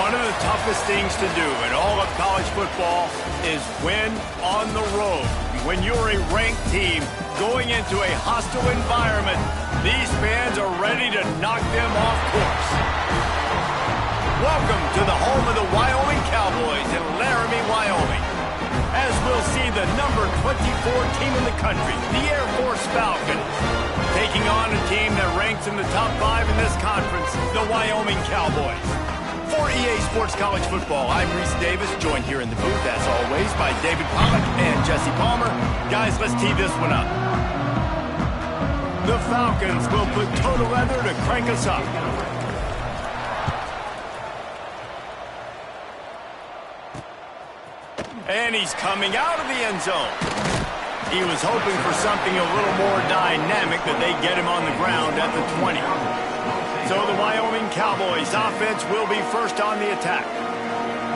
One of the toughest things to do in all of college football is win on the road. When you're a ranked team going into a hostile environment, these fans are ready to knock them off course. Welcome to the home of the Wyoming Cowboys in Laramie, Wyoming. As we'll see the number 24 team in the country, the Air Force Falcons, taking on a team that ranks in the top 5 in this conference, the Wyoming Cowboys. For EA Sports College Football, I'm Reese Davis, joined here in the booth, as always, by David Pollack and Jesse Palmer. Guys, let's tee this one up. The Falcons will put total leather to crank us up. And he's coming out of the end zone. He was hoping for something a little more dynamic, but they get him on the ground at the 20. So the Wyoming Cowboys offense will be first on the attack.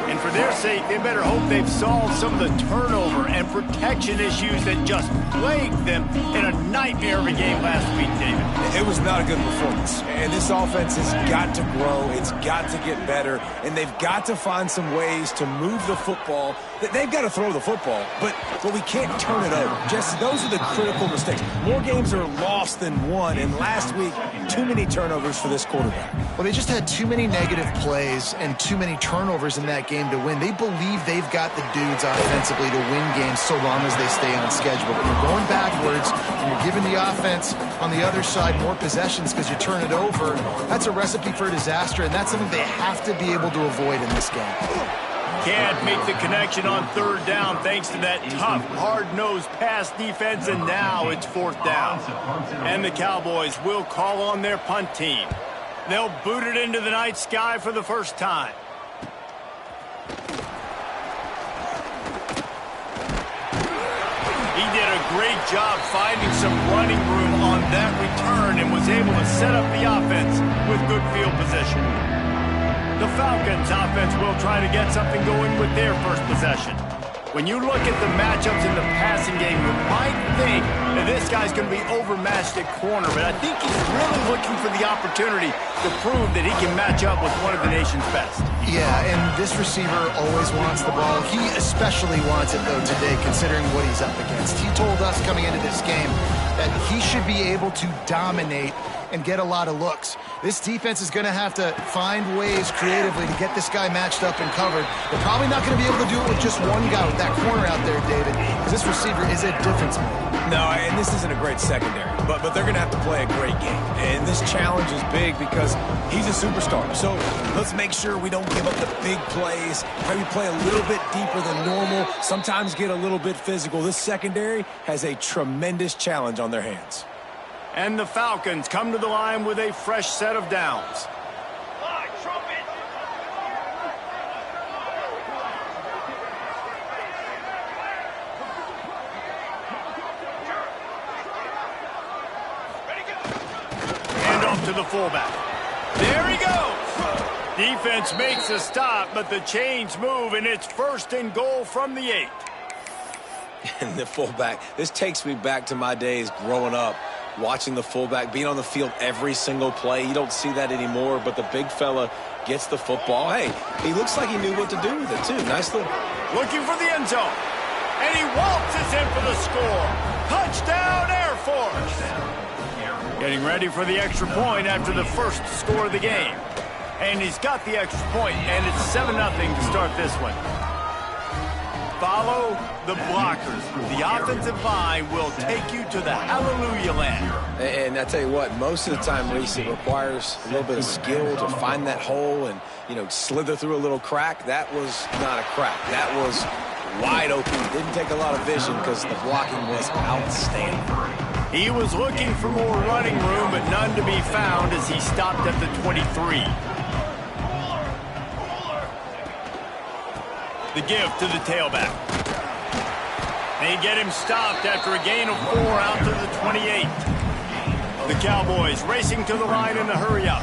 And for their sake, they better hope they've solved some of the turnover and protection issues that just plagued them in a nightmare of a game last week, David. It was not a good performance. And this offense has got to grow. It's got to get better. And they've got to find some ways to move the football. They've got to throw the football, but we can't turn it over. Jesse, those are the critical mistakes. More games are lost than won, and last week, too many turnovers for this quarterback. Well, they just had too many negative plays and too many turnovers in that game to win. They believe they've got the dudes offensively to win games so long as they stay on schedule. But you're going backwards, and you're giving the offense on the other side more possessions because you turn it over. That's a recipe for disaster, and that's something they have to be able to avoid in this game. Can't make the connection on third down thanks to that tough, hard-nosed pass defense, and now it's fourth down. And the Cowboys will call on their punt team. They'll boot it into the night sky for the first time. He did a great job finding some running room on that return and was able to set up the offense with good field position. The Falcons offense will try to get something going with their first possession. When you look at the matchups in the passing game, you might think that this guy's going to be overmatched at corner, but I think he's really looking for the opportunity to prove that he can match up with one of the nation's best. Yeah, and this receiver always wants the ball. He especially wants it, though, today, considering what he's up against. He told us coming into this game that he should be able to dominate and get a lot of looks. This defense is going to have to find ways creatively to get this guy matched up and covered. They're probably not going to be able to do it with just one guy with that corner out there, David, because this receiver is a difference maker. No, and this isn't a great secondary, but they're going to have to play a great game. And this challenge is big because he's a superstar. So let's make sure we don't give up the big plays. Maybe play a little bit deeper than normal. Sometimes get a little bit physical. This secondary has a tremendous challenge on their hands. And the Falcons come to the line with a fresh set of downs. Hand off to the fullback. There he goes. Defense makes a stop, but the chains move, and it's first and goal from the 8. And the fullback, this takes me back to my days growing up, watching the fullback, being on the field every single play. You don't see that anymore, but the big fella gets the football. Hey, he looks like he knew what to do with it, too. Nice little... Looking for the end zone. And he waltzes in for the score. Touchdown, Air Force. Getting ready for the extra point after the first score of the game. And he's got the extra point, and it's 7-0 to start this one. Follow the blockers. The offensive line will take you to the hallelujah land. And I tell you what, most of the time, Reese, it requires a little bit of skill to find that hole and, slither through a little crack. That was not a crack. That was wide open. Didn't take a lot of vision because the blocking was outstanding. He was looking for more running room, but none to be found as he stopped at the 23. The give to the tailback. They get him stopped after a gain of 4 out to the 28. The Cowboys racing to the line in the hurry up.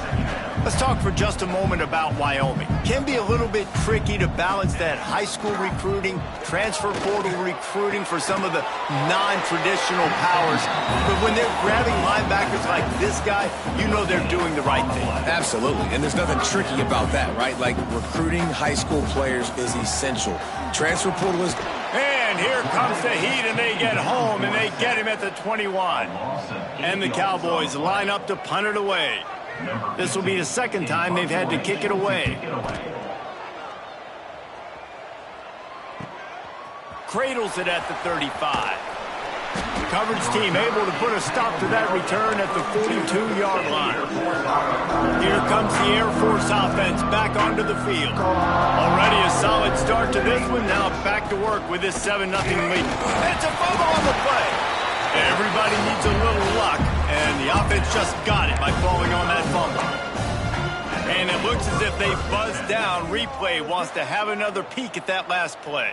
Let's talk for just a moment about Wyoming. Can be a little bit tricky to balance that high school recruiting, transfer portal recruiting for some of the non-traditional powers. But when they're grabbing linebackers like this guy, you know they're doing the right thing. Absolutely, and there's nothing tricky about that, right? Like, recruiting high school players is essential. Transfer portal is... And here comes the heat, and they get home, and they get him at the 21. And the Cowboys line up to punt it away. This will be the second time they've had to kick it away. Cradles it at the 35. Coverage team able to put a stop to that return at the 42-yard line. Here comes the Air Force offense back onto the field. Already a solid start to this one. Now back to work with this 7-0 lead. It's a fumble on the play. Everybody needs a little luck, and the offense just got it by falling on that fumble. And it looks as if they buzzed down. Replay wants to have another peek at that last play.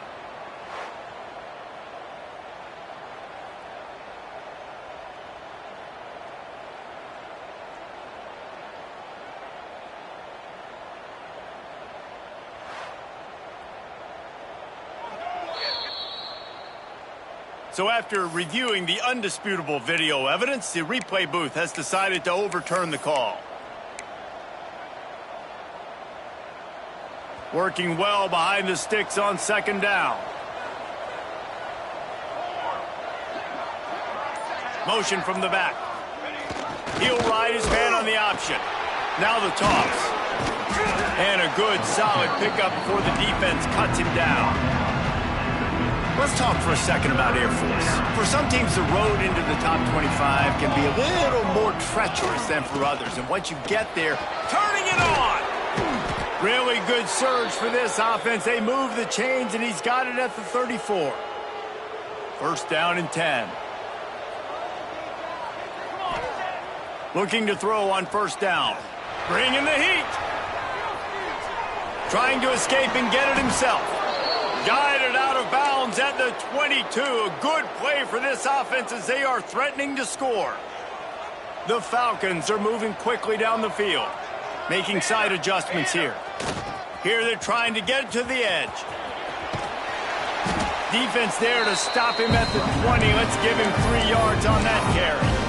So after reviewing the undisputable video evidence, the replay booth has decided to overturn the call. Working well behind the sticks on second down. Motion from the back. He'll ride his man on the option. Now the toss. And a good, solid pickup before the defense cuts him down. Let's talk for a second about Air Force. For some teams, the road into the top 25 can be a little more treacherous than for others. And once you get there, turning it on! Really good surge for this offense. They move the chains, and he's got it at the 34. First down and 10. Looking to throw on first down. Bringing the heat. Trying to escape and get it himself. Guided out of bounds at the 22. A good play for this offense as they are threatening to score. The Falcons are moving quickly down the field, making side adjustments here. Here they're trying to get to the edge. Defense there to stop him at the 20. Let's give him 3 yards on that carry.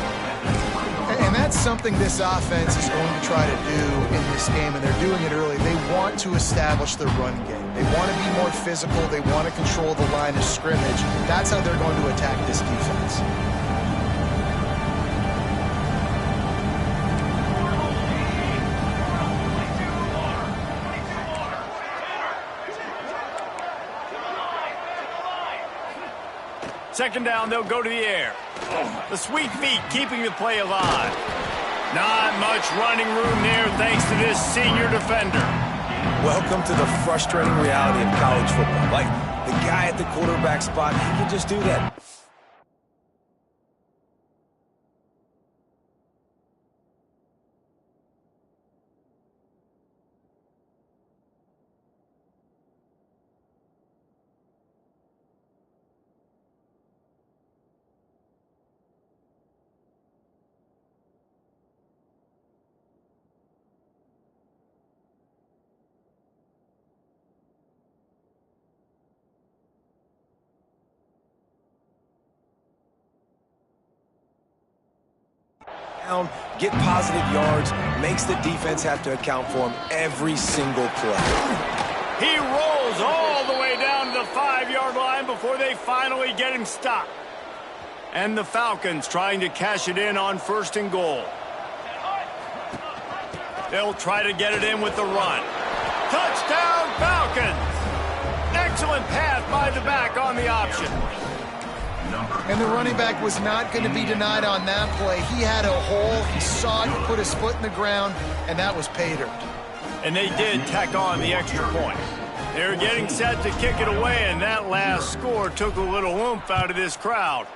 And that's something this offense is going to try to do in this game, and they're doing it early. They want to establish the run game. They want to be more physical. They want to control the line of scrimmage. That's how they're going to attack this defense. Second down, they'll go to the air. The sweet feet keeping the play alive. Not much running room there thanks to this senior defender. Welcome to the frustrating reality of college football. Like, the guy at the quarterback spot, he can just do that. Get positive yards, makes the defense have to account for him every single play. He rolls all the way down to the 5-yard line before they finally get him stopped. And the Falcons trying to cash it in on first and goal. They'll try to get it in with the run. Touchdown, Falcons! Excellent pass by the back on the option. And the running back was not going to be denied on that play. He had a hole. He saw it, put his foot in the ground, and that was pay dirt. And they did tack on the extra point. They were getting set to kick it away, and that last score took a little oomph out of this crowd.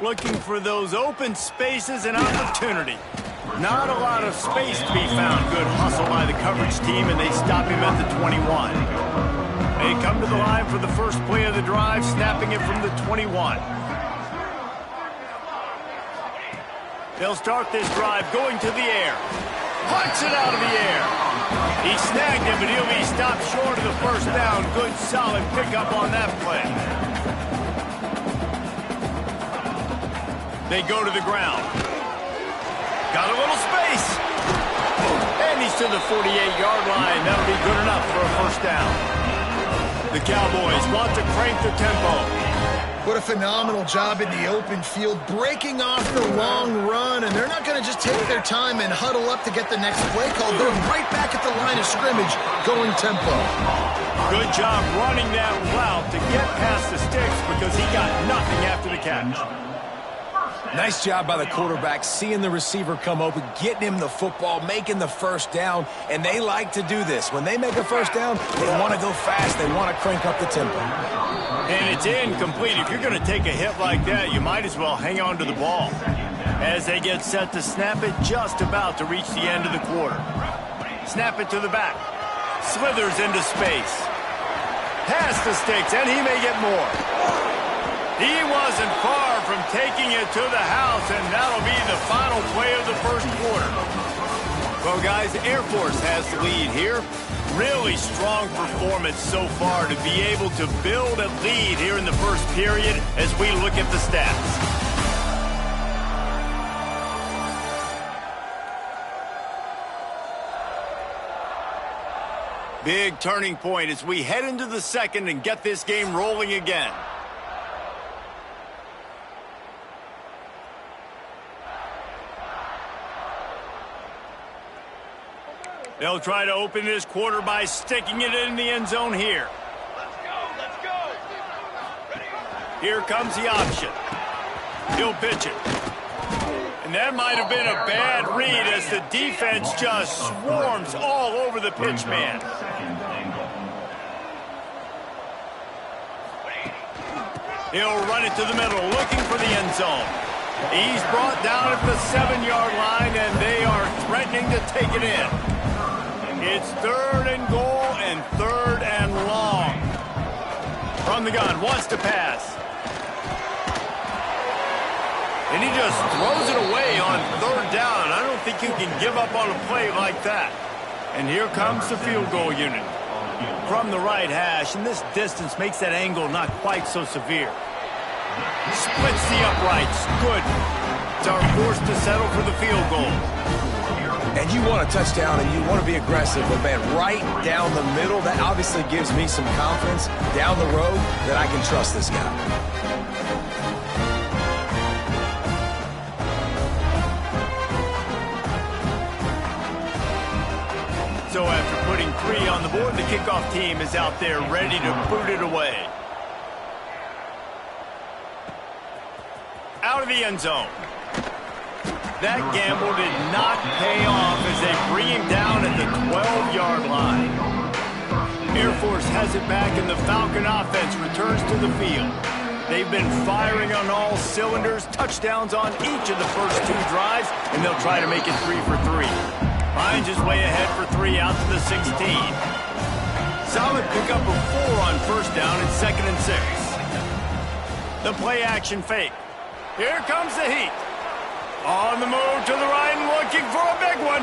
Looking for those open spaces and opportunity. Not a lot of space to be found. Good hustle by the coverage team, and they stop him at the 21. They come to the line for the first play of the drive, snapping it from the 21. They'll start this drive going to the air. Punts it out of the air. He snagged him, but he'll be stopped short of the first down. Good, solid pickup on that play. They go to the ground. Got a little space. And he's to the 48-yard line. That'll be good enough for a first down. The Cowboys want to crank the tempo. What a phenomenal job in the open field, breaking off the long run, and they're not going to just take their time and huddle up to get the next play call. They're right back at the line of scrimmage, going tempo. Good job running that route to get past the sticks because he got nothing after the catch. Nice job by the quarterback, seeing the receiver come open, getting him the football, making the first down, and they like to do this. When they make a first down, they want to go fast. They want to crank up the tempo. And it's incomplete. If you're going to take a hit like that, you might as well hang on to the ball. As they get set to snap it, just about to reach the end of the quarter. Snap it to the back. Slithers into space. Past the sticks, and he may get more. He wasn't far from taking it to the house, and that'll be the final play of the first quarter. Well, guys, Air Force has the lead here. Really strong performance so far to be able to build a lead here in the first period as we look at the stats. Big turning point as we head into the second and get this game rolling again. They'll try to open this quarter by sticking it in the end zone here. Let's go. Ready? Here comes the option. He'll pitch it. And that might have been a bad read as the defense just swarms all over the pitch man. He'll run it to the middle, looking for the end zone. He's brought down at the 7-yard line, and they are threatening to take it in. It's third and goal and third and long. From the gun, wants to pass. And he just throws it away on third down. I don't think you can give up on a play like that. And here comes the field goal unit. From the right hash, and this distance makes that angle not quite so severe. Splits the uprights. Good. It's our forced to settle for the field goal. And you want a touchdown and you want to be aggressive, but man, right down the middle, that obviously gives me some confidence down the road that I can trust this guy. So after putting 3 on the board, the kickoff team is out there ready to boot it away. Out of the end zone. That gamble did not pay off as they bring him down at the 12-yard line. Air Force has it back, and the Falcon offense returns to the field. They've been firing on all cylinders, touchdowns on each of the first 2 drives, and they'll try to make it 3 for 3. Hines is way ahead for 3 out to the 16. Solid pickup of 4 on first down and 2nd and 6. The play action fake. Here comes the heat. On the move to the right and looking for a big one.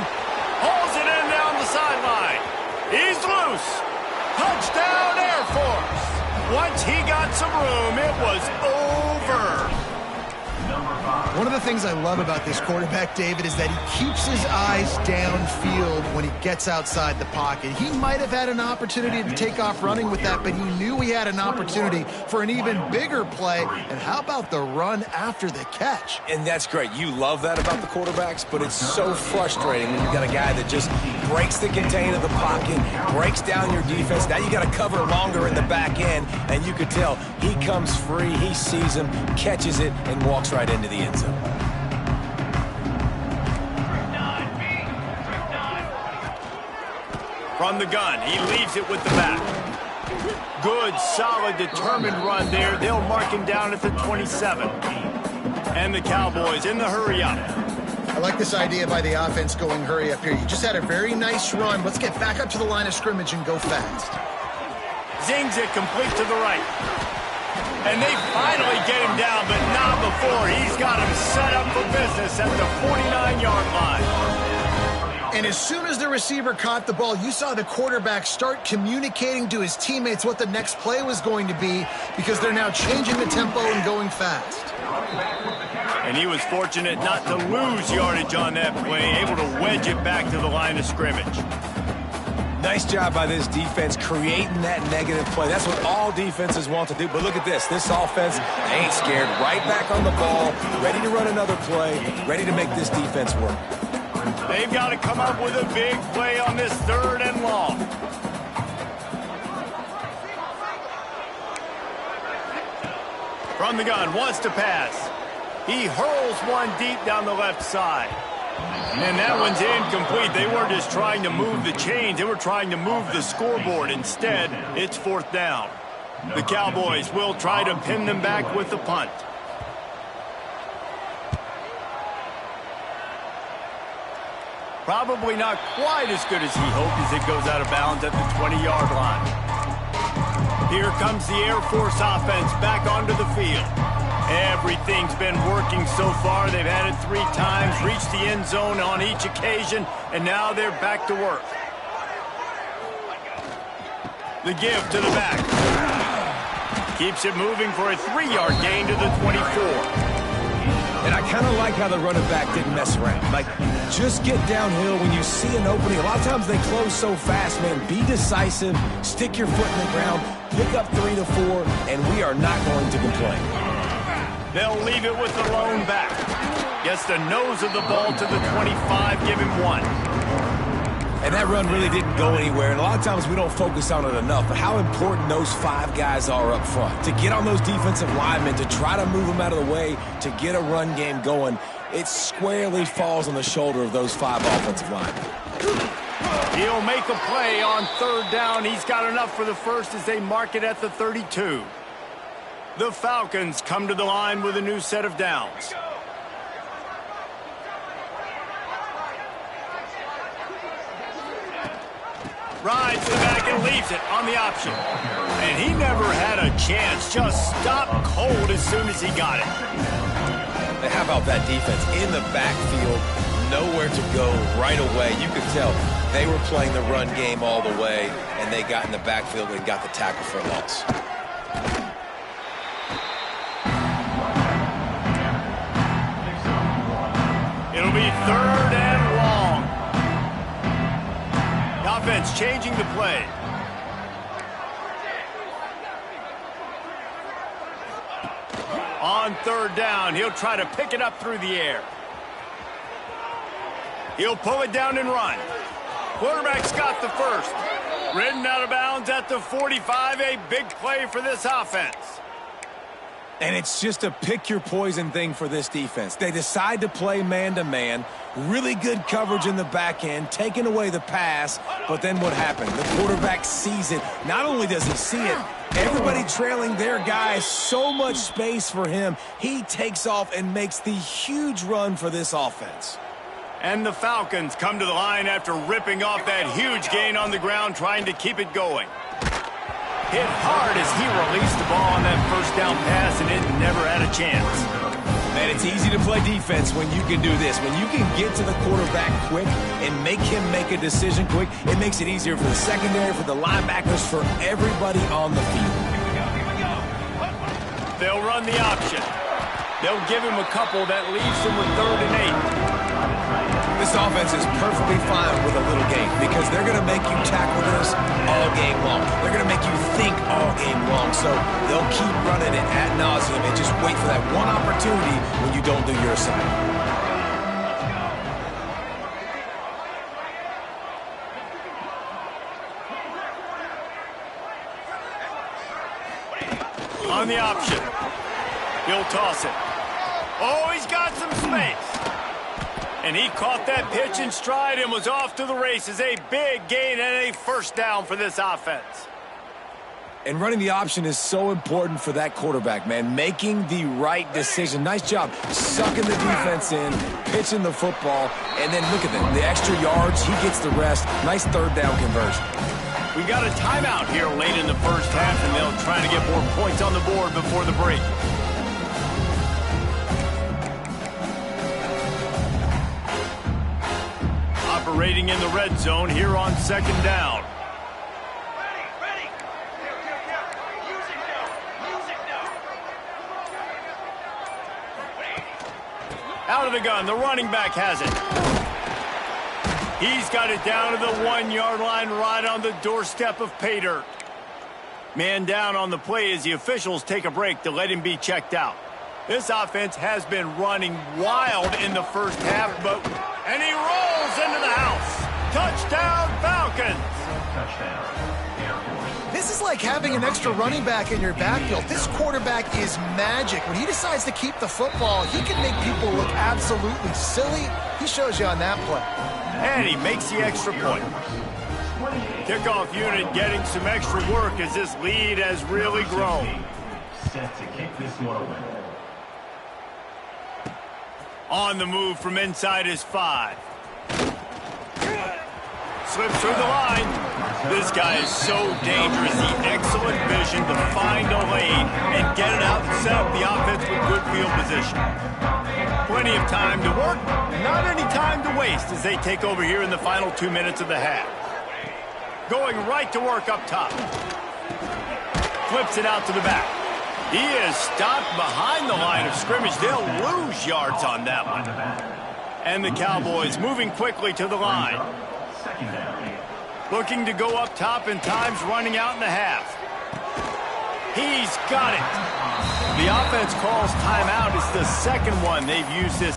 Hauls it in down the sideline. He's loose. Touchdown, Air Force. Once he got some room, it was over. One of the things I love about this quarterback, David, is that he keeps his eyes downfield when he gets outside the pocket. He might have had an opportunity to take off running with that, but he knew he had an opportunity for an even bigger play. And how about the run after the catch? And that's great. You love that about the quarterbacks, but it's so frustrating when you've got a guy that just breaks the contain of the pocket, breaks down your defense. Now you got to cover longer in the back end, and you could tell he comes free, he sees him, catches it, and walks right into the end zone. From the gun, he leaves it with the back. Good, solid, determined run there. They'll mark him down at the 27. And the Cowboys in the hurry up. I like this idea by the offense going hurry up here. You just had a very nice run. Let's get back up to the line of scrimmage and go fast. Zings it complete to the right. And they finally get him down, but not before. He's got him set up for business at the 49-yard line. And as soon as the receiver caught the ball, you saw the quarterback start communicating to his teammates what the next play was going to be, because they're now changing the tempo and going fast. And he was fortunate not to lose yardage on that play, able to wedge it back to the line of scrimmage. Nice job by this defense creating that negative play. That's what all defenses want to do. But look at this. This offense, they ain't scared. Right back on the ball, ready to run another play, ready to make this defense work. They've got to come up with a big play on this 3rd and long. From the gun, wants to pass. He hurls one deep down the left side. And that one's incomplete. They weren't just trying to move the chains. They were trying to move the scoreboard. Instead, it's 4th down. The Cowboys will try to pin them back with the punt. Probably not quite as good as he hoped as it goes out of bounds at the 20-yard line. Here comes the Air Force offense back onto the field. Everything's been working so far. They've had it 3 times, reached the end zone on each occasion, and now they're back to work. The give to the back. Keeps it moving for a 3-yard gain to the 24. And I kind of like how the running back didn't mess around. Like, just get downhill when you see an opening. A lot of times they close so fast, man. Be decisive, stick your foot in the ground, pick up 3 to 4, and we are not going to complain. They'll leave it with the lone back. Gets the nose of the ball to the 25, give him 1. And that run really didn't go anywhere. And a lot of times we don't focus on it enough, but how important those 5 guys are up front. To get on those defensive linemen, to try to move them out of the way, to get a run game going, it squarely falls on the shoulder of those 5 offensive linemen. He'll make a play on 3rd down. He's got enough for the first as they mark it at the 32. The Falcons come to the line with a new set of downs. Rides to the back and leaves it on the option. And he never had a chance. Just stopped cold as soon as he got it. And how about that defense in the backfield? Nowhere to go right away. You could tell they were playing the run game all the way, and they got in the backfield and got the tackle for a loss. It'll be 3rd and long. The offense changing the play. On 3rd down, he'll try to pick it up through the air. He'll pull it down and run. Quarterback's got the first. Ridden out of bounds at the 45, a big play for this offense. And it's just a pick-your-poison thing for this defense. They decide to play man-to-man, really good coverage in the back end, taking away the pass, but then what happened? The quarterback sees it. Not only does he see it, everybody trailing their guys, so much space for him. He takes off and makes the huge run for this offense. And the Falcons come to the line after ripping off that huge gain on the ground, trying to keep it going. Hit hard as he released the ball on that 1st down pass, and it never had a chance. Man, it's easy to play defense when you can do this. When you can get to the quarterback quick and make him make a decision quick, it makes it easier for the secondary, for the linebackers, for everybody on the field. They'll run the option. They'll give him a couple that leaves him with 3rd and 8. This offense is perfectly fine with a little game because they're going to make you tackle this all game long. They're going to make you think all game long. So they'll keep running it ad nauseum and just wait for that one opportunity when you don't do your assignment. On the option. He'll toss it. Oh, he's got some space. And he caught that pitch in stride and was off to the races. A big gain and a 1st down for this offense. And running the option is so important for that quarterback, man. Making the right decision. Nice job sucking the defense in, pitching the football, and then look at them. The extra yards, he gets the rest. Nice 3rd down conversion. We got a timeout here late in the first half, and they'll try to get more points on the board before the break. Operating in the red zone here on second down. Out of the gun, the running back has it. He's got it down to the 1-yard line, right on the doorstep of pay dirt. Man down on the play as the officials take a break to let him be checked out. This offense has been running wild in the first half, and he rolls into the house. Touchdown, Falcons! This is like having an extra running back in your backfield. This quarterback is magic. When he decides to keep the football, he can make people look absolutely silly. He shows you on that play. And he makes the extra point. Kickoff unit getting some extra work as this lead has really grown. Set to kick this one away. On the move from inside his 5. Slips through the line. This guy is so dangerous. The excellent vision to find a lane and get it out and set up the offense with good field position. Plenty of time to work, not any time to waste as they take over here in the final 2 minutes of the half. Going right to work up top. Flips it out to the back. He is stopped behind the line of scrimmage. They'll lose yards on that one. And the Cowboys moving quickly to the line. Looking to go up top, and time's running out in the half. He's got it. The offense calls timeout. It's the second one they've used this.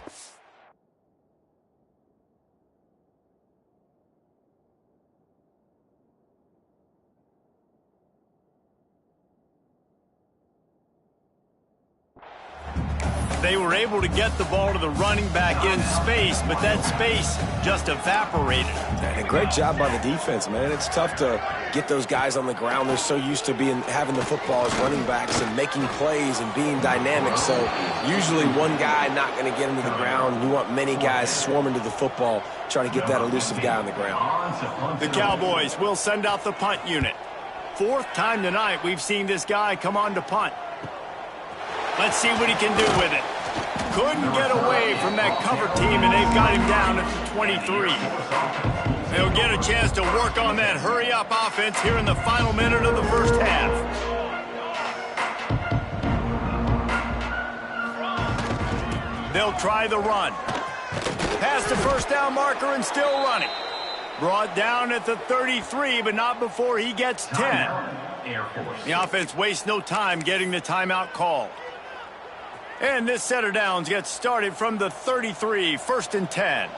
They were able to get the ball to the running back in space, but that space just evaporated. And a great job by the defense, man. It's tough to get those guys on the ground. They're so used to having the football as running backs and making plays and being dynamic. So usually one guy not going to get him to the ground. You want many guys swarming to the football, trying to get that elusive guy on the ground. The Cowboys will send out the punt unit. 4th time tonight we've seen this guy come on to punt. Let's see what he can do with it. Couldn't get away from that cover team, and they've got him down at the 23. They'll get a chance to work on that hurry-up offense here in the final minute of the first half. They'll try the run. Past the first down marker and still running. Brought down at the 33, but not before he gets 10. The offense wastes no time getting the timeout called. And this set of downs gets started from the 33, 1st and 10.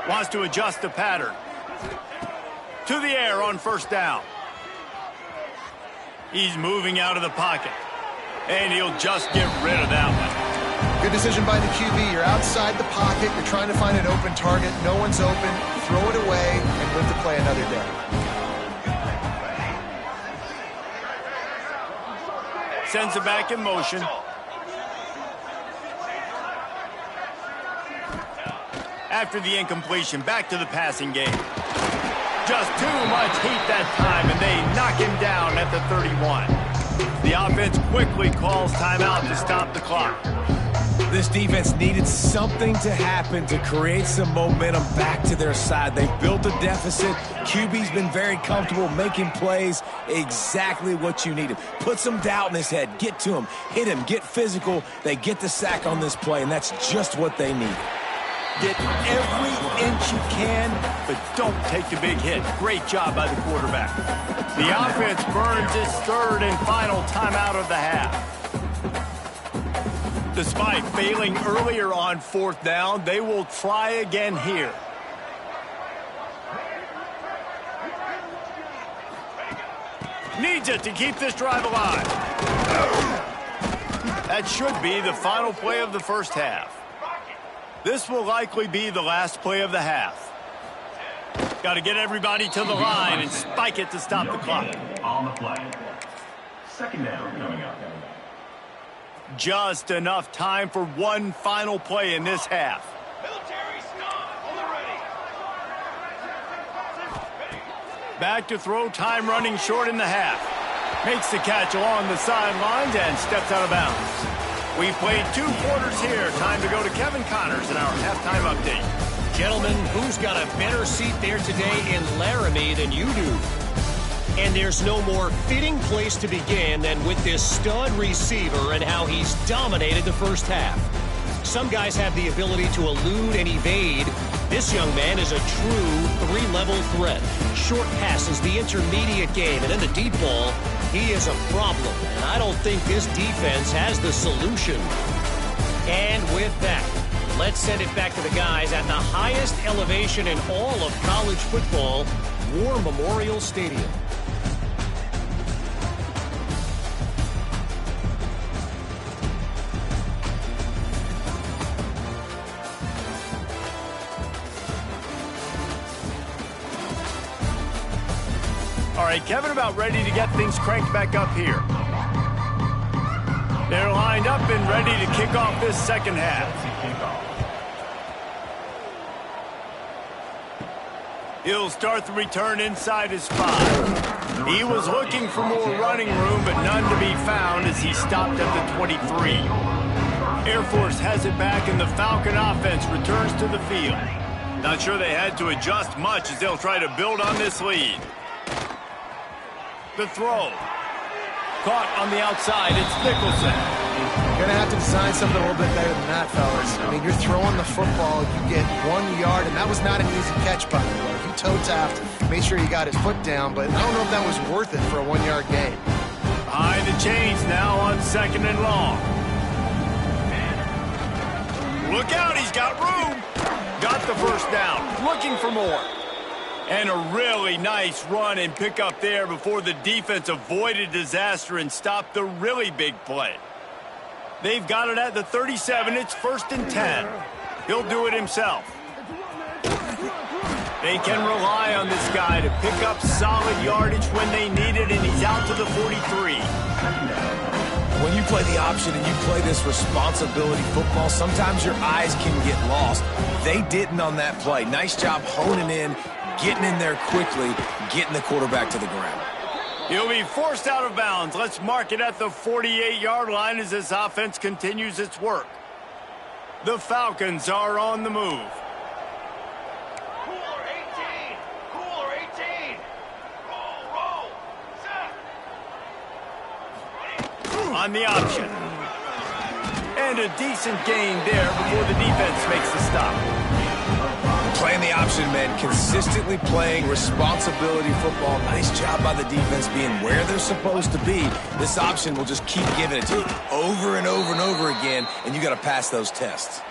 Wants to adjust the pattern. To the air on 1st down. He's moving out of the pocket. And he'll just get rid of that one. Good decision by the QB. You're outside the pocket. You're trying to find an open target. No one's open. Throw it away and live to play another day. Sends it back in motion. After the incompletion, back to the passing game. Just too much heat that time, and they knock him down at the 31. The offense quickly calls timeout to stop the clock. This defense needed something to happen to create some momentum back to their side. They've built a deficit. QB's been very comfortable making plays. Exactly what you needed. Put some doubt in his head. Get to him. Hit him. Get physical. They get the sack on this play, and that's just what they need. Get every inch you can, but don't take the big hit. Great job by the quarterback. The offense burns its 3rd and final timeout of the half. Despite failing earlier on 4th down, they will try again here. Needs it to keep this drive alive. That should be the final play of the first half. This will likely be the last play of the half. Got to get everybody to the line and spike it to stop the clock. On the play. 2nd down coming up. Just enough time for one final play in this half. Back to throw, time running short in the half. Makes the catch along the sidelines and steps out of bounds. We played 2 quarters here. Time to go to Kevin Connors in our halftime update. Gentlemen, who's got a better seat there today in Laramie than you do? And there's no more fitting place to begin than with this stud receiver and how he's dominated the first half. Some guys have the ability to elude and evade. This young man is a true 3-level threat. Short passes, the intermediate game, and then the deep ball. He is a problem, and I don't think this defense has the solution. And with that, let's send it back to the guys at the highest elevation in all of college football, War Memorial Stadium. All right, Kevin about ready to get things cranked back up here. They're lined up and ready to kick off this second half. He'll start the return inside his 5. He was looking for more running room, but none to be found as he stopped at the 23. Air Force has it back, and the Falcon offense returns to the field. Not sure they had to adjust much as they'll try to build on this lead. The throw. Caught on the outside. It's Nicholson. You're going to have to design something a little bit better than that, fellas. I mean, you're throwing the football, you get 1 yard, and that was not an easy catch, by the way. He toe-tapped, made sure he got his foot down, but I don't know if that was worth it for a 1-yard gain. Behind the chains now on 2nd and long. Look out, he's got room. Got the first down. Looking for more. And a really nice run and pick up there before the defense avoided disaster and stopped the really big play. They've got it at the 37. It's 1st and 10. He'll do it himself. They can rely on this guy to pick up solid yardage when they need it, and he's out to the 43. When you play the option and you play this responsibility football, sometimes your eyes can get lost. They didn't on that play. Nice job honing in, getting in there quickly, getting the quarterback to the ground. He'll be forced out of bounds. Let's mark it at the 48-yard line as this offense continues its work. The Falcons are on the move. Cooler 18! Cooler 18! Roll! Set! On the option. And a decent gain there before the defense makes the stop. Playing the option, man, consistently playing responsibility football. Nice job by the defense being where they're supposed to be. This option will just keep giving it to you over and over and over again, and you got to pass those tests.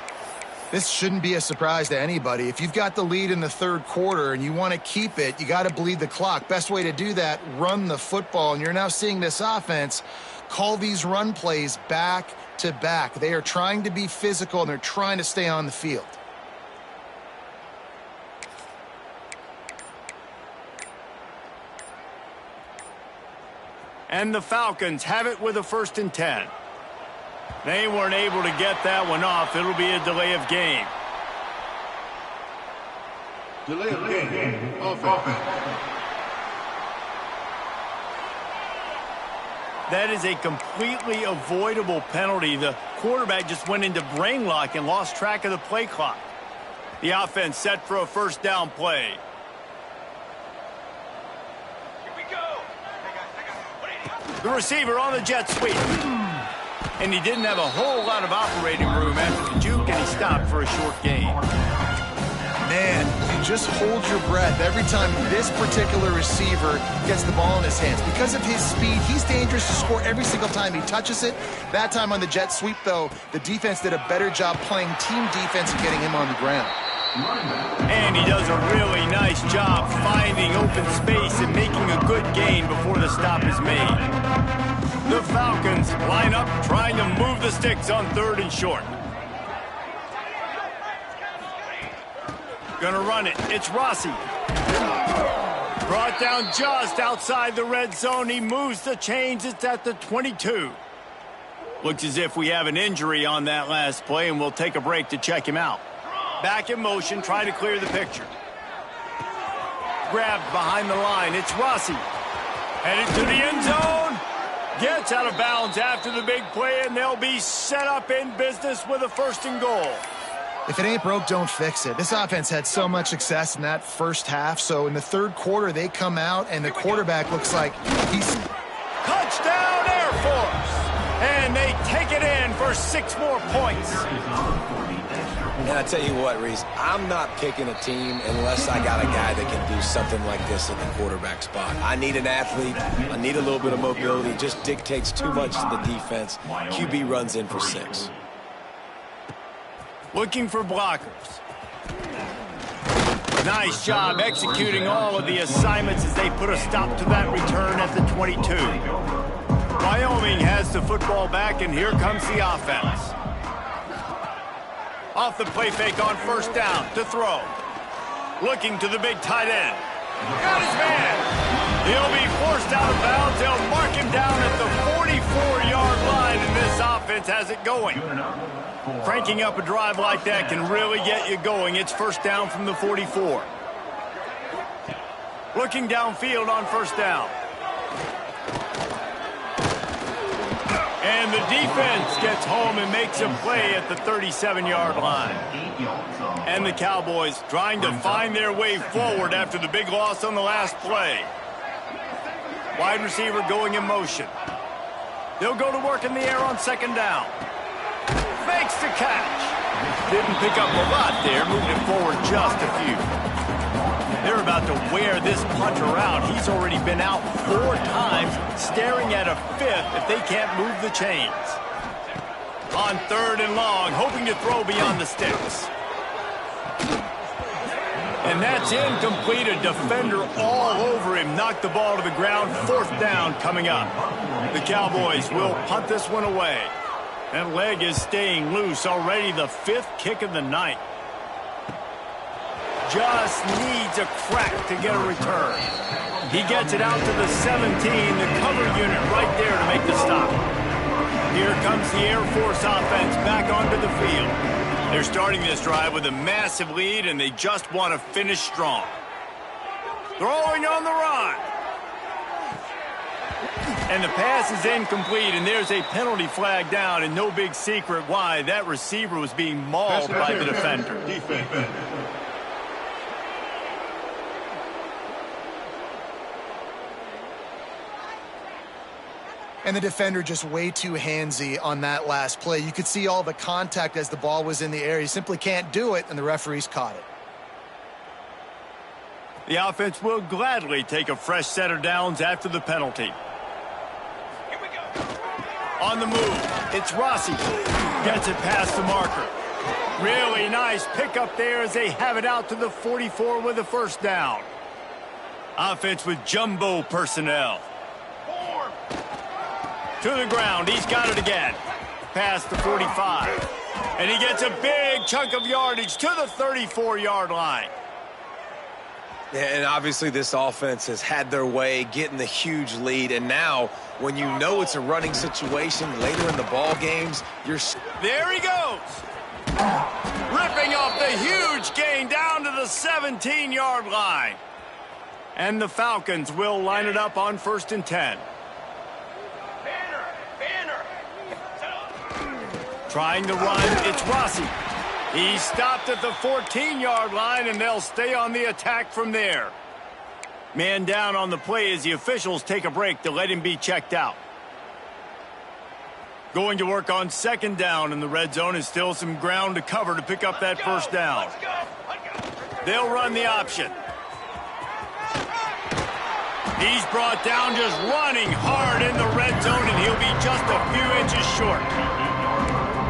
This shouldn't be a surprise to anybody. If you've got the lead in the 3rd quarter and you want to keep it, you got to bleed the clock. Best way to do that, run the football. And you're now seeing this offense call these run plays back to back. They are trying to be physical, and they're trying to stay on the field. And the Falcons have it with a 1st and 10. They weren't able to get that one off. It'll be a delay of game. Delay of game. Offense. That is a completely avoidable penalty. The quarterback just went into brain lock and lost track of the play clock. The offense set for a 1st down play. The receiver on the jet sweep. And he didn't have a whole lot of operating room after the juke, and he stopped for a short gain. Man, you just hold your breath every time this particular receiver gets the ball in his hands. Because of his speed, he's dangerous to score every single time he touches it. That time on the jet sweep, though, the defense did a better job playing team defense and getting him on the ground. And he does a really nice job finding open space and making a good gain before the stop is made. The Falcons line up trying to move the sticks on 3rd and short. Gonna run it. It's Rossi. Brought down just outside the red zone. He moves the chains. It's at the 22. Looks as if we have an injury on that last play, and we'll take a break to check him out. Back in motion, try to clear the picture. grabbed behind the line. It's Rossi. Headed to the end zone. Gets out of bounds after the big play, and they'll be set up in business with a 1st and goal. If it ain't broke, don't fix it. This offense had so much success in that first half, so in the third quarter, they come out, and the quarterback looks like he's... Touchdown, Air Force! And they take it in for 6 more points. And I tell you what, Reese, I'm not picking a team unless I got a guy that can do something like this at the quarterback spot. I need an athlete. I need a little bit of mobility. It just dictates too much to the defense. QB runs in for 6. Looking for blockers. Nice job executing all of the assignments as they put a stop to that return at the 22. Wyoming has the football back, and here comes the offense. Off the play fake on 1st down to throw. Looking to the big tight end. Got his man. He'll be forced out of bounds. They'll mark him down at the 44-yard line, and this offense has it going. Cranking up a drive like that can really get you going. It's 1st down from the 44. Looking downfield on 1st down. And the defense gets home and makes a play at the 37-yard line. And the Cowboys trying to find their way forward after the big loss on the last play. Wide receiver going in motion. They'll go to work in the air on 2nd down. Fakes the catch. Didn't pick up a lot there, moved it forward just a few. They're about to wear this punter out. He's already been out 4 times, staring at a 5th if they can't move the chains. On 3rd and long, hoping to throw beyond the sticks. And that's incomplete. A defender all over him. Knocked the ball to the ground. 4th down coming up. The Cowboys will punt this one away. That leg is staying loose. Already the 5th kick of the night. Just needs a crack to get a return. He gets it out to the 17, the cover unit right there to make the stop. Here comes the Air Force offense back onto the field. They're starting this drive with a massive lead, and they just want to finish strong. Throwing on the run. And the pass is incomplete, and there's a penalty flag down, and no big secret why. That receiver was being mauled by the defender. And the defender just way too handsy on that last play. You could see all the contact as the ball was in the air. He simply can't do it, and the referees caught it. The offense will gladly take a fresh set of downs after the penalty. Here we go. On the move, it's Rossi. Gets it past the marker. Really nice pickup there as they have it out to the 44 with a 1st down. Offense with jumbo personnel. To the ground, he's got it again. Past the 45. And he gets a big chunk of yardage to the 34-yard line. And obviously this offense has had their way getting the huge lead. And now, when you know it's a running situation later in the ball games, you're... There he goes. Ripping off the huge gain down to the 17-yard line. And the Falcons will line it up on 1st and 10. Trying to run, it's Rossi. He's stopped at the 14-yard line, and they'll stay on the attack from there. Man down on the play as the officials take a break to let him be checked out. Going to work on 2nd down, and the red zone is still some ground to cover to pick up that 1st down. They'll run the option. He's brought down just running hard in the red zone, and he'll be just a few inches short.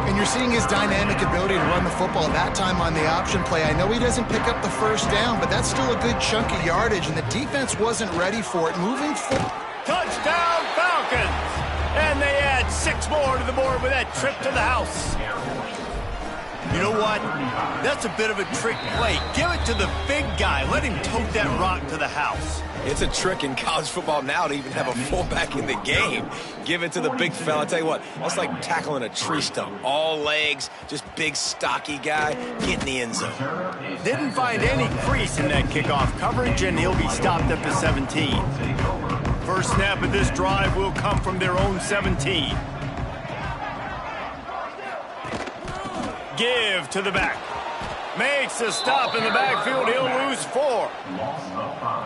And you're seeing his dynamic ability to run the football that time on the option play. I know he doesn't pick up the 1st down, but that's still a good chunk of yardage, and the defense wasn't ready for it. Moving forward. Touchdown, Falcons! And they add 6 more to the board with that trip to the house. You know what? That's a bit of a trick play. Give it to the big guy. Let him tote that rock to the house. It's a trick in college football now to even have a fullback in the game. Give it to the big fella. I tell you what, that's like tackling a tree stump. All legs, just big, stocky guy. Get in the end zone. Didn't find any crease in that kickoff coverage, and he'll be stopped at the 17. First snap of this drive will come from their own 17. Give to the back. Makes a stop in the backfield. He'll lose 4.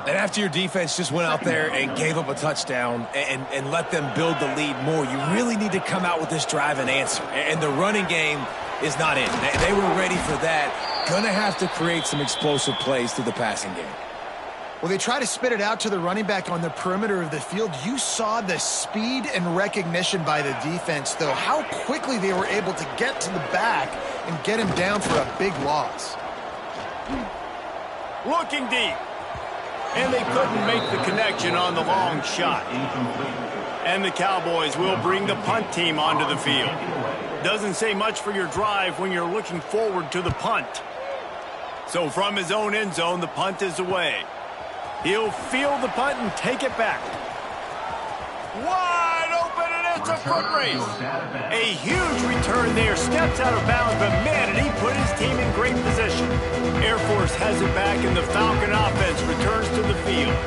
And after your defense just went out there and gave up a touchdown and let them build the lead more, you really need to come out with this drive and answer. And the running game is not in. They were ready for that. Gonna have to create some explosive plays through the passing game. Well, they try to spit it out to the running back on the perimeter of the field. You saw the speed and recognition by the defense, though, how quickly they were able to get to the back and get him down for a big loss. Looking deep. And they couldn't make the connection on the long shot. And the Cowboys will bring the punt team onto the field. Doesn't say much for your drive when you're looking forward to the punt. So from his own end zone, the punt is away. He'll field the punt and take it back. Wide open, and it's a foot race. A huge return there. Steps out of bounds, but man, did he put his team in great position. Air Force has it back, and the Falcon offense returns to the field.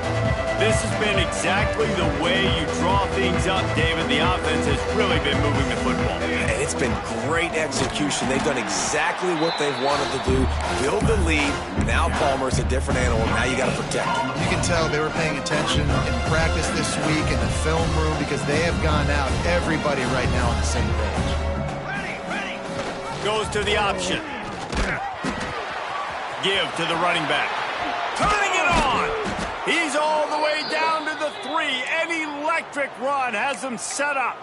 This has been exactly the way you draw things up, David. The offense has really been moving the football. And it's been great execution. They've done exactly what they've wanted to do. Build the lead. Now Palmer's a different animal. Now you got to protect him. You can tell they were paying attention in practice this week in the film room because they have gone out, everybody right now on the same page. Goes to the option. Give to the running back. Turning it on. He's all the way down to the 3. An electric run has them set up.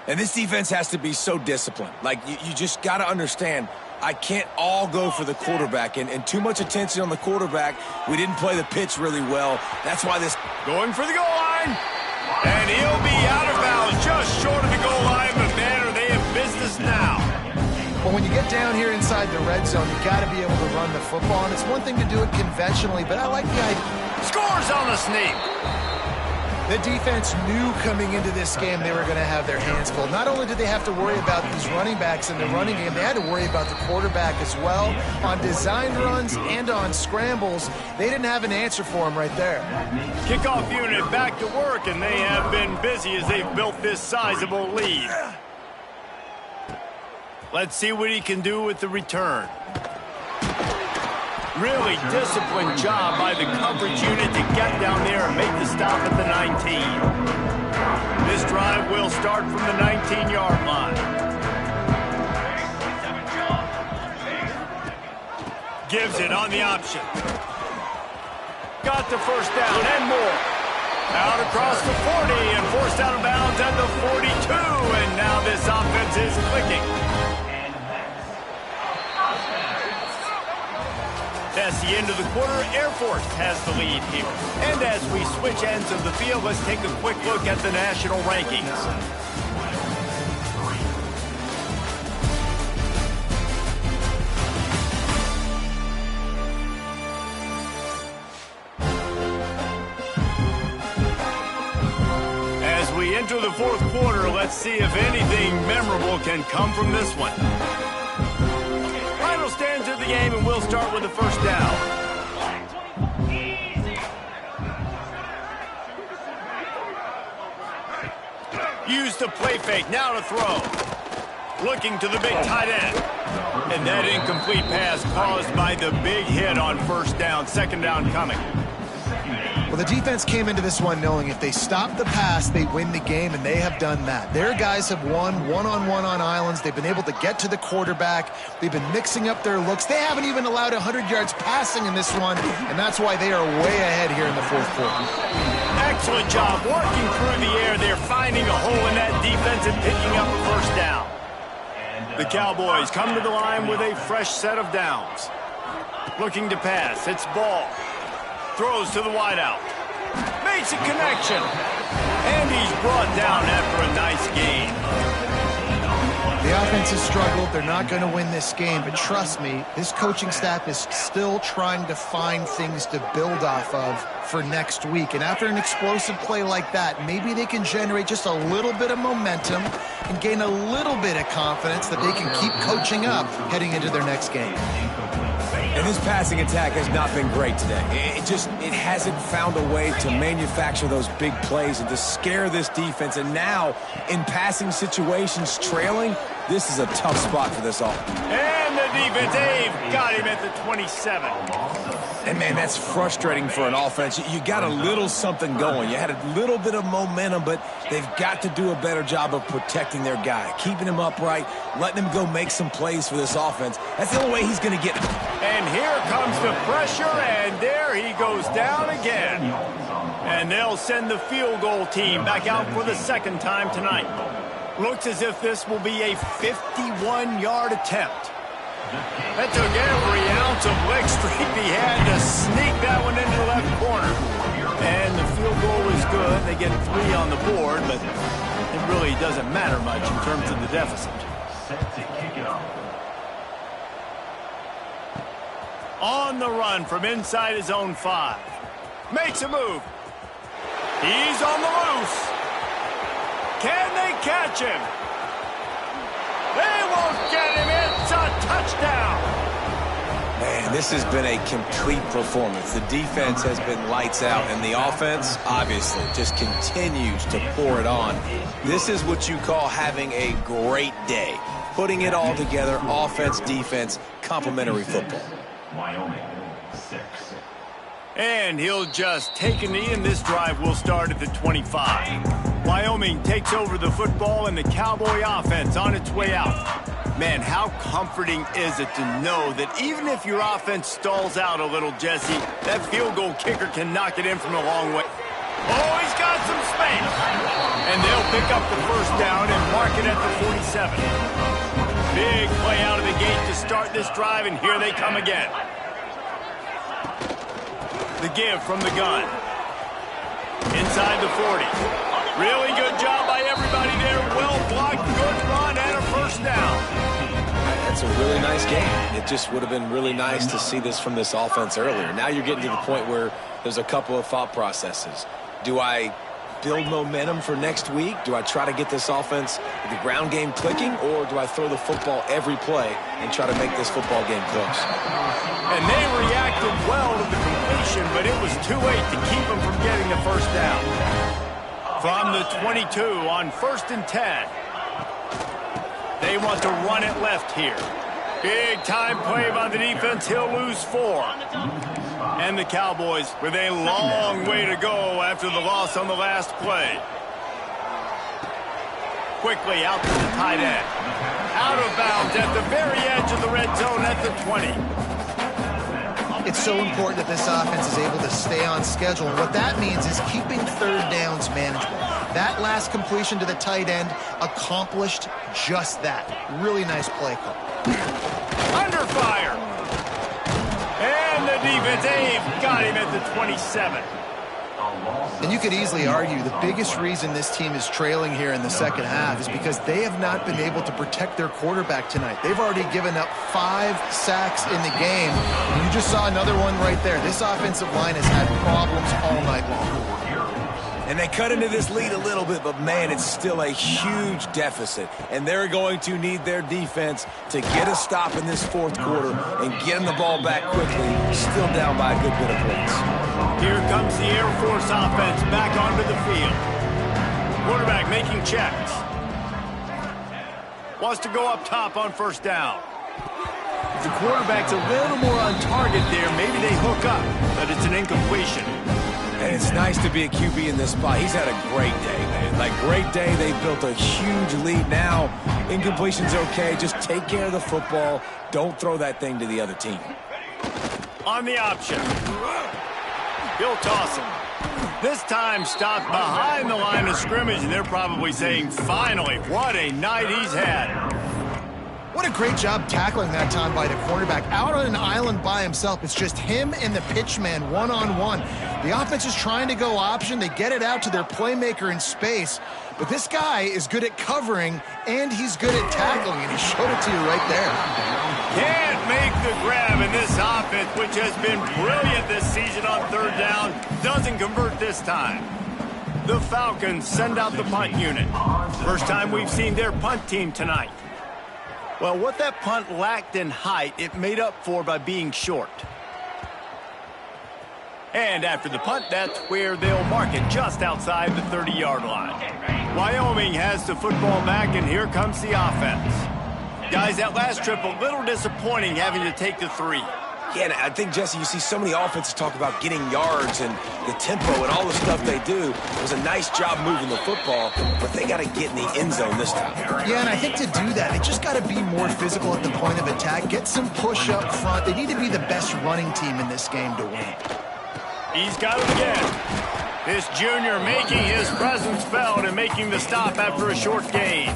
And this defense has to be so disciplined. Like, you just got to understand, I can't all go for the quarterback. And too much attention on the quarterback. We didn't play the pitch really well. That's why this... Going for the goal line. And he'll be out of bounds just short of the goal line. But, man, are they in business now. Well, when you get down here inside the red zone, you got to be able to run the football. And it's one thing to do it conventionally, but I like the idea. Scores on the sneak. The defense knew coming into this game they were going to have their hands full. Not only did they have to worry about these running backs in the running game, they had to worry about the quarterback as well. On design runs and on scrambles, they didn't have an answer for him right there. Kickoff unit back to work, and they have been busy as they've built this sizable lead. Let's see what he can do with the return. Really disciplined job by the coverage unit to get down there and make the stop at the 19. This drive will start from the 19-yard line. Gives it on the option. Got the first down and more. Out across the 40 and forced out of bounds at the 42. And now this offense is clicking. That's the end of the quarter. Air Force has the lead here. And as we switch ends of the field, let's take a quick look at the national rankings. As we enter the fourth quarter, let's see if anything memorable can come from this one. Stands of the game, and we'll start with the first down. Use the play fake, now to throw. Looking to the big tight end. And that incomplete pass caused by the big hit on first down. Second down coming. Well, the defense came into this one knowing if they stop the pass, they win the game, and they have done that. Their guys have won one-on-one on islands. They've been able to get to the quarterback. They've been mixing up their looks. They haven't even allowed 100 yards passing in this one, and that's why they are way ahead here in the fourth quarter. Excellent job working through the air. They're finding a hole in that defense and picking up a first down. The Cowboys come to the line with a fresh set of downs. Looking to pass. It's Ball. Throws to the wideout. Makes a connection. And he's brought down after a nice gain. The offense has struggled. They're not going to win this game, but trust me, this coaching staff is still trying to find things to build off of for next week. And after an explosive play like that, maybe they can generate just a little bit of momentum and gain a little bit of confidence that they can keep coaching up heading into their next game. And this passing attack has not been great today. It hasn't found a way to manufacture those big plays and to scare this defense. And now, in passing situations, trailing, this is a tough spot for this offense. And the defense, they've got him at the 27. And, man, that's frustrating for an offense. You got a little something going. You had a little bit of momentum, but they've got to do a better job of protecting their guy, keeping him upright, letting him go make some plays for this offense. That's the only way he's going to get him. And here comes the pressure, and there he goes down again. And they'll send the field goal team back out for the second time tonight. Looks as if this will be a 51-yard attempt. That took every ounce of leg strength he had to sneak that one into the left corner. And the field goal is good. They get 3 on the board, but it really doesn't matter much in terms of the deficit. Set to kick it off. On the run from inside his own 5. Makes a move. He's on the loose. Can they catch him? They won't get him. It's a touchdown. Man, this has been a complete performance. The defense has been lights out, and the offense, obviously, just continues to pour it on. This is what you call having a great day. Putting it all together, offense, defense, complementary football. Wyoming, 6. And he'll just take a knee, and this drive will start at the 25. Wyoming takes over the football, and the Cowboy offense on its way out. Man, how comforting is it to know that even if your offense stalls out a little, Jesse, that field goal kicker can knock it in from a long way. Oh, he's got some space. And they'll pick up the first down and mark it at the 47. Big play out of the gate to start this drive, and here they come again. The give from the gun. Inside the 40. Really good job by everybody there. Well blocked, good run, and a first down. That's a really nice game. It just would have been really nice to see this from this offense earlier. Now you're getting to the point where there's a couple of thought processes. Do I build momentum for next week? Do I try to get this offense, the ground game clicking, or do I throw the football every play and try to make this football game close? And they reacted well to the completion, but it was too late to keep them from getting the first down. From the 22 on 1st and 10. They want to run it left here. Big time play by the defense. He'll lose 4. And the Cowboys with a long way to go after the loss on the last play. Quickly out to the tight end. Out of bounds at the very edge of the red zone at the 20. It's so important that this offense is able to stay on schedule. And what that means is keeping third downs manageable. That last completion to the tight end accomplished just that. Really nice play call. Under fire. And the defense, they've got him at the 27. And you could easily argue the biggest reason this team is trailing here in the second half is because they have not been able to protect their quarterback tonight. They've already given up 5 sacks in the game. And you just saw another one right there. This offensive line has had problems all night long. And they cut into this lead a little bit, but, man, it's still a huge deficit. And they're going to need their defense to get a stop in this fourth quarter and get them the ball back quickly, still down by a good bit of points. Here comes the Air Force offense back onto the field. Quarterback making checks. Wants to go up top on first down. If the quarterback's a little more on target there, maybe they hook up, but it's an incompletion. And it's nice to be a QB in this spot. He's had a great day, man. Like, great day. They've built a huge lead now. Incompletion's okay. Just take care of the football. Don't throw that thing to the other team. On the option. He'll toss him. This time stopped behind the line of scrimmage, and they're probably saying, finally, what a night he's had. What a great job tackling that time by the cornerback. Out on an island by himself. It's just him and the pitchman one-on-one. The offense is trying to go option. They get it out to their playmaker in space. But this guy is good at covering, and he's good at tackling, and he showed it to you right there. Can't make the grab in this offense, which has been brilliant this season on third down. Doesn't convert this time. The Falcons send out the punt unit. First time we've seen their punt team tonight. Well, what that punt lacked in height, it made up for by being short. And after the punt, that's where they'll mark it, just outside the 30-yard line. Wyoming has the football back, and here comes the offense. Guys, that last trip, a little disappointing having to take the 3. Yeah, and I think, Jesse, you see so many offenses talk about getting yards and the tempo and all the stuff they do. It was a nice job moving the football, but they got to get in the end zone this time. Yeah, and I think to do that, they just got to be more physical at the point of attack, get some push up front. They need to be the best running team in this game to win. He's got it again. This junior making his presence felt and making the stop after a short gain.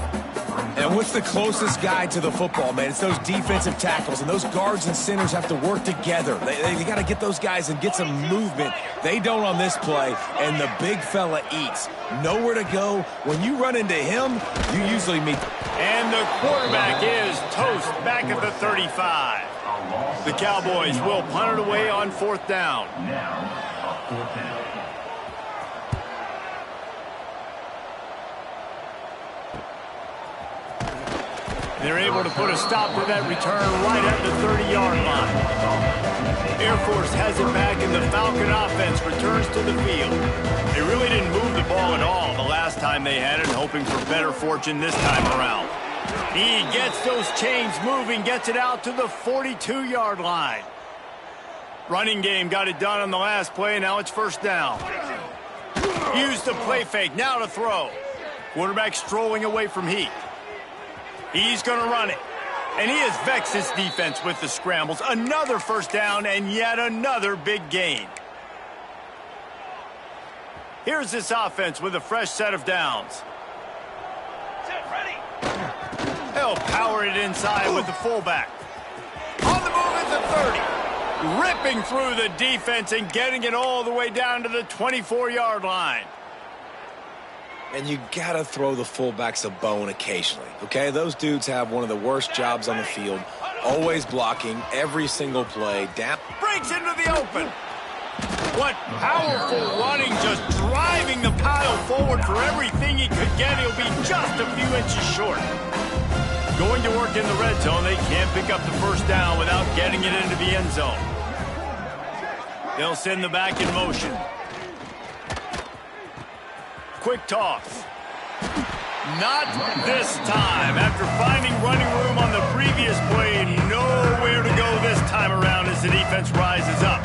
And what's the closest guy to the football, man? It's those defensive tackles, and those guards and centers have to work together. They got to get those guys and get some movement. They don't on this play, and the big fella eats. Nowhere to go. When you run into him, you usually meet. And the quarterback is toast back at the 35. The Cowboys will punt it away on 4th down. Now, 4th down. They're able to put a stop to that return right at the 30-yard line. Air Force has it back, and the Falcon offense returns to the field. They really didn't move the ball at all the last time they had it, hoping for better fortune this time around. He gets those chains moving, gets it out to the 42-yard line. Running game got it done on the last play, now it's 1st down. Use the play fake, now to throw. Quarterback strolling away from Heath. He's going to run it. And he has vexed his defense with the scrambles. Another 1st down and yet another big gain. Here's this offense with a fresh set of downs. They'll power it inside with the fullback. On the move at the 30. Ripping through the defense and getting it all the way down to the 24-yard line. And you got to throw the fullbacks a bone occasionally, okay? Those dudes have one of the worst jobs on the field, always blocking every single play. Breaks into the open. What powerful running, just driving the pile forward for everything he could get. He'll be just a few inches short. Going to work in the red zone, they can't pick up the 1st down without getting it into the end zone. They'll send the back in motion. Quick toss. Not this time. After finding running room on the previous play, nowhere to go this time around as the defense rises up.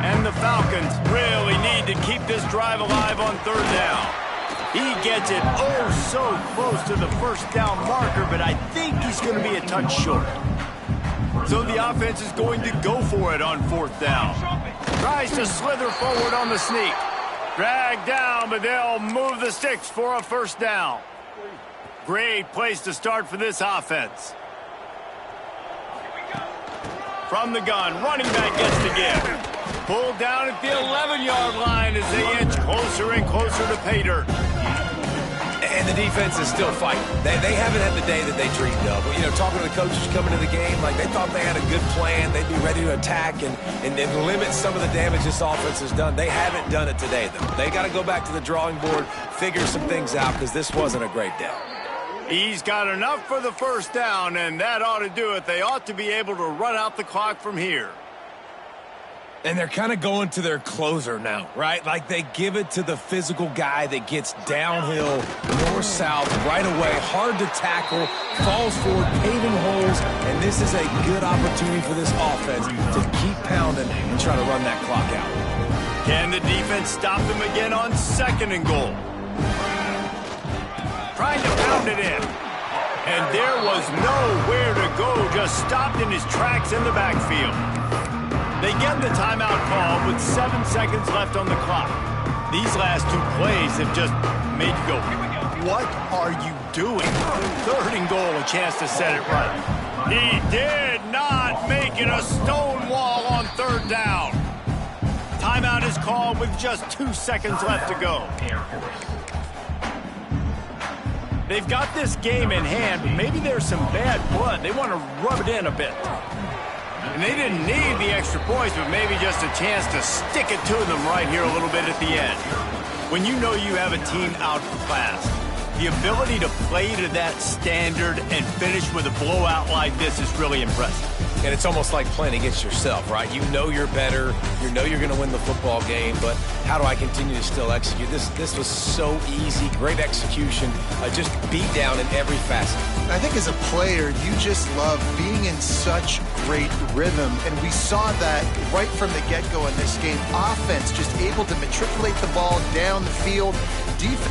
And the Falcons really need to keep this drive alive on 3rd down. He gets it oh so close to the 1st down marker, but I think he's going to be a touch short. So the offense is going to go for it on 4th down. Tries to slither forward on the sneak. Dragged down, but they'll move the sticks for a 1st down. Great place to start for this offense. From the gun, running back gets the give. Pulled down at the 11-yard line as they inch closer and closer to pay dirt. And the defense is still fighting. They haven't had the day that they dreamed of. You know, talking to the coaches coming to the game, like they thought they had a good plan. They'd be ready to attack and limit some of the damage this offense has done. They haven't done it today, though. They got to go back to the drawing board, figure some things out, because this wasn't a great day. He's got enough for the 1st down, and that ought to do it. They ought to be able to run out the clock from here. And they're kind of going to their closer now, right? Like they give it to the physical guy that gets downhill, north-south, right away, hard to tackle, falls forward, paving holes, and this is a good opportunity for this offense to keep pounding and try to run that clock out. Can the defense stop them again on 2nd and goal? Trying to pound it in. And there was nowhere to go, just stopped in his tracks in the backfield. They get the timeout call with 7 seconds left on the clock. These last 2 plays have just made you go. What are you doing? 3rd and goal, a chance to set it right. He did not make it a stone wall on 3rd down. Timeout is called with just 2 seconds left to go. Air Force. They've got this game in hand, but maybe there's some bad blood. They want to rub it in a bit. And they didn't need the extra points, but maybe just a chance to stick it to them right here a little bit at the end. When you know you have a team outclassed, the ability to play to that standard and finish with a blowout like this is really impressive. And it's almost like playing against yourself, right? You know you're better. You know you're going to win the football game, but how do I continue to still execute? This was so easy. Great execution. Just beat down in every facet. I think as a player, you just love being in such great rhythm, and we saw that right from the get-go in this game. Offense just able to matriculate the ball down the field. Defense